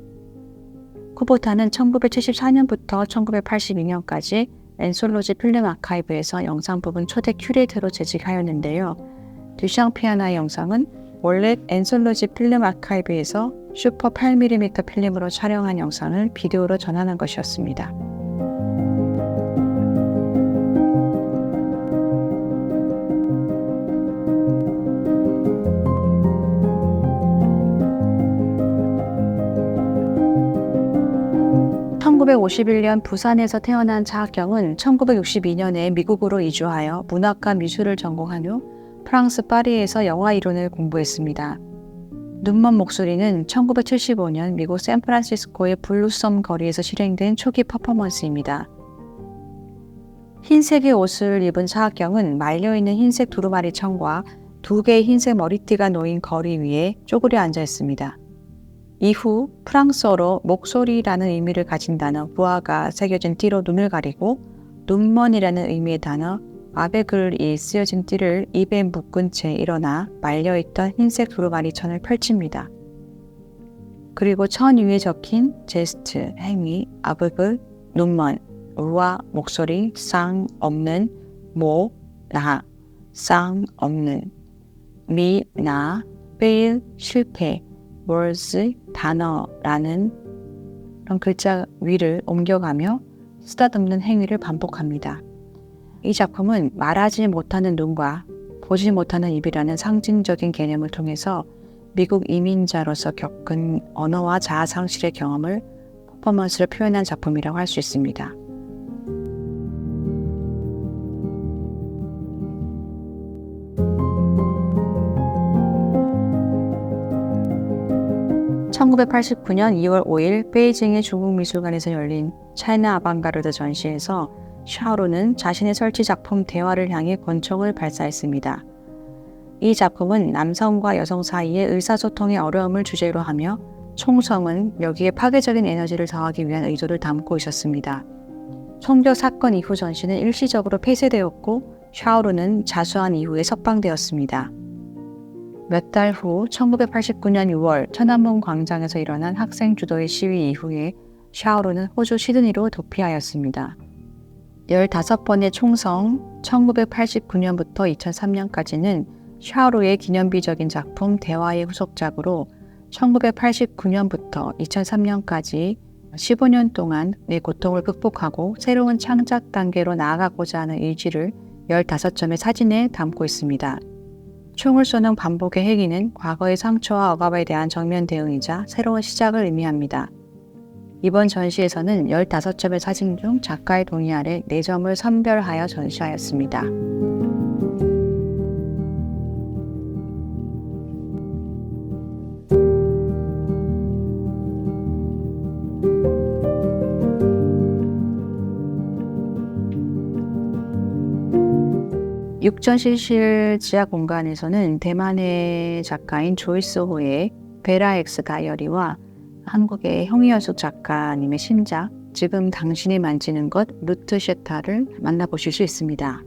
쿠보타는 1974년부터 1982년까지 엔솔로지 필름 아카이브에서 영상 부분 초대 큐레이터로 재직하였는데요. 듀샹 피아나의 영상은 원래 엔솔로지 필름 아카이브에서 슈퍼 8mm 필름으로 촬영한 영상을 비디오로 전환한 것이었습니다. (1951년) 부산에서 태어난 차학경은 1962년에 미국으로 이주하여 문학과 미술을 전공한 후 프랑스 파리에서 영화 이론을 공부했습니다. 눈먼 목소리는 1975년 미국 샌프란시스코의 블루썸 거리에서 실행된 초기 퍼포먼스입니다. 흰색의 옷을 입은 차학경은 말려있는 흰색 두루마리 청과 2개의 흰색 머리띠가 놓인 거리 위에 쪼그려 앉아 있습니다. 이후 프랑스어로 목소리라는 의미를 가진 단어 부아가 새겨진 띠로 눈을 가리고 눈먼이라는 의미의 단어 아베글이 쓰여진 띠를 입에 묶은 채 일어나 말려있던 흰색 두루마리 천을 펼칩니다. 그리고 천 위에 적힌 제스트, 행위, 아베글, 눈먼, 우와, 목소리, 쌍, 없는, 모, 나, 쌍, 없는, 미, 나, 페일, 실패, words, 단어라는 그런 글자 위를 옮겨가며 쓰다듬는 행위를 반복합니다. 이 작품은 말하지 못하는 눈과 보지 못하는 입이라는 상징적인 개념을 통해서 미국 이민자로서 겪은 언어와 자아 상실의 경험을 퍼포먼스로 표현한 작품이라고 할 수 있습니다. 1989년 2월 5일 베이징의 중국미술관에서 열린 차이나 아방가르드 전시에서 샤오루는 자신의 설치 작품 대화를 향해 권총을 발사했습니다. 이 작품은 남성과 여성 사이의 의사소통의 어려움을 주제로 하며 총성은 여기에 파괴적인 에너지를 더하기 위한 의도를 담고 있었습니다. 총격 사건 이후 전시는 일시적으로 폐쇄되었고 샤오루는 자수한 이후에 석방되었습니다. 몇 달 후 1989년 6월 천안문 광장에서 일어난 학생 주도의 시위 이후에 샤오루는 호주 시드니로 도피하였습니다. 15번의 총성 1989년부터 2003년까지는 샤오루의 기념비적인 작품 대화의 후속작으로 1989년부터 2003년까지 15년 동안 내 고통을 극복하고 새로운 창작 단계로 나아가고자 하는 의지를 15점의 사진에 담고 있습니다. 총을 쏘는 반복의 행위는 과거의 상처와 억압에 대한 정면 대응이자 새로운 시작을 의미합니다. 이번 전시에서는 15점의 사진 중 작가의 동의 아래 4점을 선별하여 전시하였습니다. 육전시실 지하 공간에서는 대만의 작가인 조이스 호의 베라 엑스 다이어리와 한국의 형이연숙 작가님의 신작 지금 당신이 만지는 것 루트 셰타를 만나보실 수 있습니다.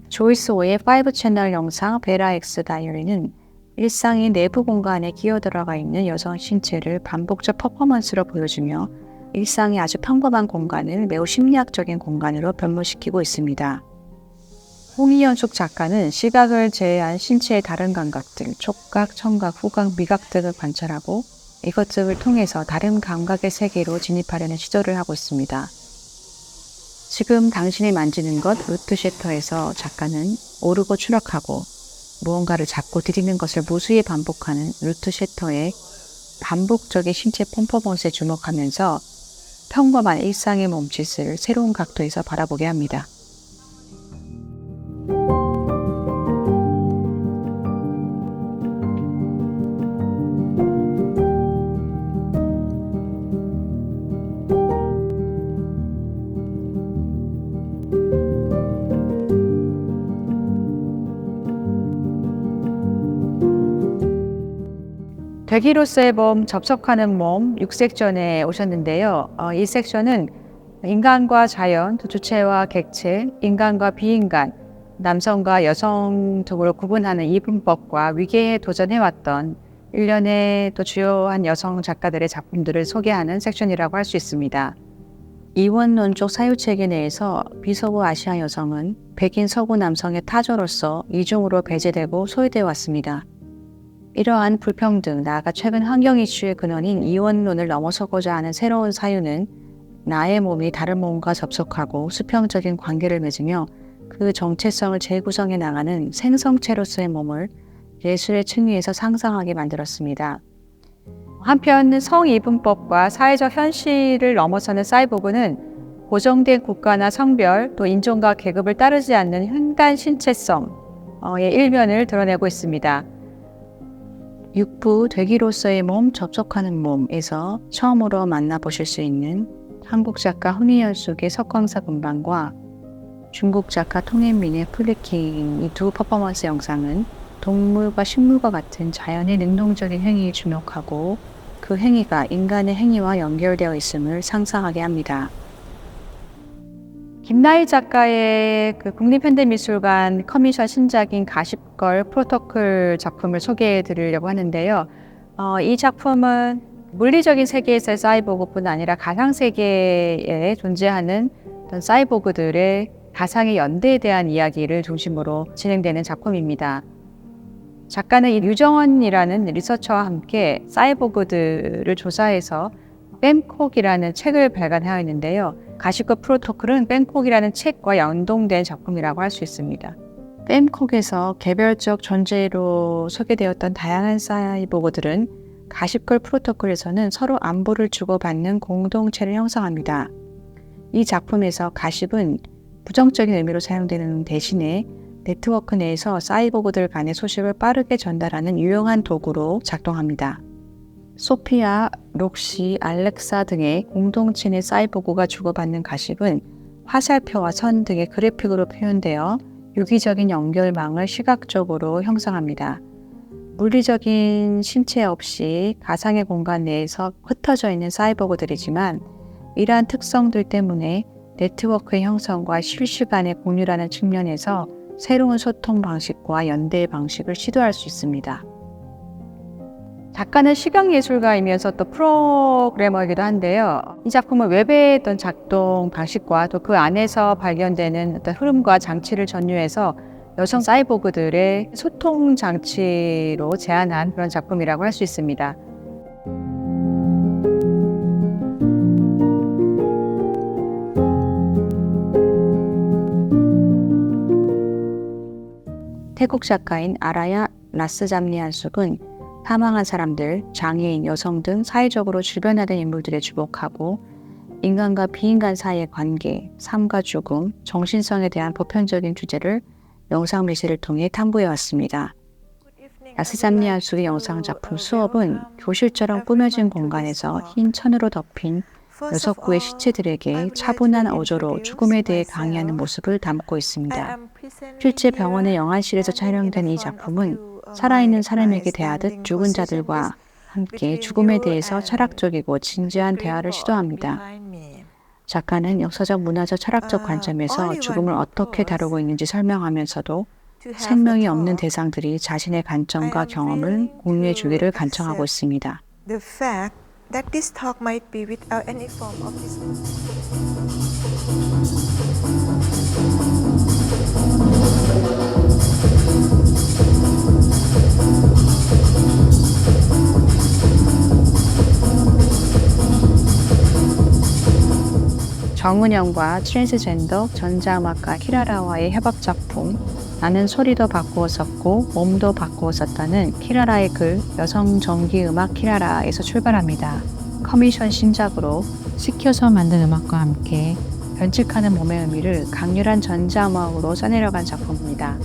조이스 호의 5채널 영상 베라 엑스 다이어리는 일상의 내부 공간에 끼어들어가 있는 여성 신체를 반복적 퍼포먼스로 보여주며 일상의 아주 평범한 공간을 매우 심리학적인 공간으로 변모시키고 있습니다. 홍희연숙 작가는 시각을 제외한 신체의 다른 감각들, 촉각, 청각, 후각, 미각 등을 관찰하고 이것들을 통해서 다른 감각의 세계로 진입하려는 시도를 하고 있습니다. 지금 당신이 만지는 것 루트 셰터에서 작가는 오르고 추락하고 무언가를 잡고 디디는 것을 무수히 반복하는 루트 셰터의 반복적인 신체 퍼포먼스에 주목하면서 평범한 일상의 몸짓을 새로운 각도에서 바라보게 합니다. 되기로서의 몸, 접속하는 몸 6섹션에 오셨는데요. 이 섹션은 인간과 자연, 주체와 객체, 인간과 비인간, 남성과 여성 등으로 구분하는 이분법과 위계에 도전해왔던 일련의 또 주요한 여성 작가들의 작품들을 소개하는 섹션이라고 할 수 있습니다. 이원론적 사유체계 내에서 비서구 아시아 여성은 백인 서구 남성의 타조로서 이중으로 배제되고 소외되어 왔습니다. 이러한 불평등, 나아가 최근 환경 이슈의 근원인 이원론을 넘어서고자 하는 새로운 사유는 나의 몸이 다른 몸과 접속하고 수평적인 관계를 맺으며 그 정체성을 재구성해 나가는 생성체로서의 몸을 예술의 층위에서 상상하게 만들었습니다. 한편 성이분법과 사회적 현실을 넘어서는 사이보그는 고정된 국가나 성별, 또 인종과 계급을 따르지 않는 횡단 신체성의 일면을 드러내고 있습니다. 육부 되기로서의 몸, 접속하는 몸에서 처음으로 만나보실 수 있는 한국 작가 흥희연숙의 석광사 금방과 중국 작가 통앤민의 플리킹 이 두 퍼포먼스 영상은 동물과 식물과 같은 자연의 능동적인 행위에 주목하고 그 행위가 인간의 행위와 연결되어 있음을 상상하게 합니다. 김나희 작가의 국립현대미술관 커미션 신작인 가십걸 프로토콜 작품을 소개해 드리려고 하는데요. 이 작품은 물리적인 세계에서의 사이보그뿐 아니라 가상세계에 존재하는 어떤 사이보그들의 가상의 연대에 대한 이야기를 중심으로 진행되는 작품입니다. 작가는 유정원이라는 리서처와 함께 사이보그들을 조사해서 뱀콕이라는 책을 발간하였는데요. 가십걸 프로토콜은 뱀콕이라는 책과 연동된 작품이라고 할 수 있습니다. 뱀콕에서 개별적 존재로 소개되었던 다양한 사이보그들은 가십걸 프로토콜에서는 서로 안부를 주고받는 공동체를 형성합니다. 이 작품에서 가십은 부정적인 의미로 사용되는 대신에 네트워크 내에서 사이보그들 간의 소식을 빠르게 전달하는 유용한 도구로 작동합니다. 소피아, 록시, 알렉사 등의 공동체의 사이보그가 주고받는 가십은 화살표와 선 등의 그래픽으로 표현되어 유기적인 연결망을 시각적으로 형성합니다. 물리적인 신체 없이 가상의 공간 내에서 흩어져 있는 사이보그들이지만 이러한 특성들 때문에 네트워크의 형성과 실시간의 공유라는 측면에서 새로운 소통 방식과 연대 방식을 시도할 수 있습니다. 작가는 시각예술가이면서 또 프로그래머이기도 한데요. 이 작품은 웹의 어떤 작동 방식과 또 그 안에서 발견되는 어떤 흐름과 장치를 전유해서 여성 사이보그들의 소통 장치로 제안한 그런 작품이라고 할 수 있습니다. 태국 작가인 아라야 라스잠니안숙은 사망한 사람들, 장애인, 여성 등 사회적으로 주변화된 인물들에 주목하고 인간과 비인간 사이의 관계, 삶과 죽음, 정신성에 대한 보편적인 주제를 영상 메시를 통해 탐구해왔습니다. 라스잠니안숙의 영상 작품 수업은 교실처럼 꾸며진 공간에서 흰 천으로 덮인 6구의 시체들에게 차분한 어조로 죽음에 대해 강의하는 모습을 담고 있습니다. 실제 병원의 영안실에서 촬영된 이 작품은 살아있는 사람에게 대하듯 죽은 자들과 함께 죽음에 대해서 철학적이고 진지한 대화를 시도합니다. 작가는 역사적, 문화적, 철학적 관점에서 죽음을 어떻게 다루고 있는지 설명하면서도 생명이 없는 대상들이 자신의 관점과 경험을 공유해 주기를 간청하고 있습니다. The fact that this talk might be without any form of 정은영과 트랜스젠더 전자음악가 키라라와의 협업 작품 나는 소리도 바꾸었었고 몸도 바꾸었었다는 키라라의 글 여성 전기음악 키라라에서 출발합니다. 커미션 신작으로 시켜서 만든 음악과 함께 변칙하는 몸의 의미를 강렬한 전자음악으로 써내려간 작품입니다.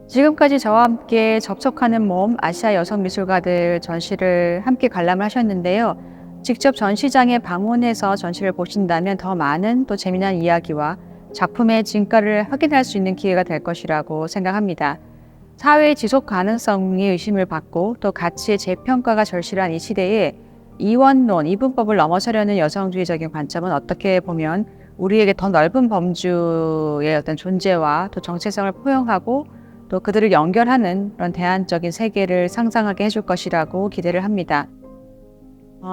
지금까지 저와 함께 접속하는 몸 아시아 여성 미술가들 전시를 함께 관람을 하셨는데요. 직접 전시장에 방문해서 전시를 보신다면 더 많은 또 재미난 이야기와 작품의 진가를 확인할 수 있는 기회가 될 것이라고 생각합니다. 사회의 지속 가능성이 의심을 받고 또 가치의 재평가가 절실한 이 시대에 이원론, 이분법을 넘어서려는 여성주의적인 관점은 어떻게 보면 우리에게 더 넓은 범주의 어떤 존재와 또 정체성을 포용하고 또 그들을 연결하는 그런 대안적인 세계를 상상하게 해줄 것이라고 기대를 합니다.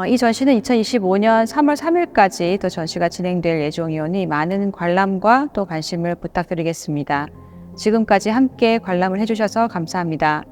이 전시는 2025년 3월 3일까지 또 전시가 진행될 예정이오니 많은 관람과 또 관심을 부탁드리겠습니다. 지금까지 함께 관람을 해주셔서 감사합니다.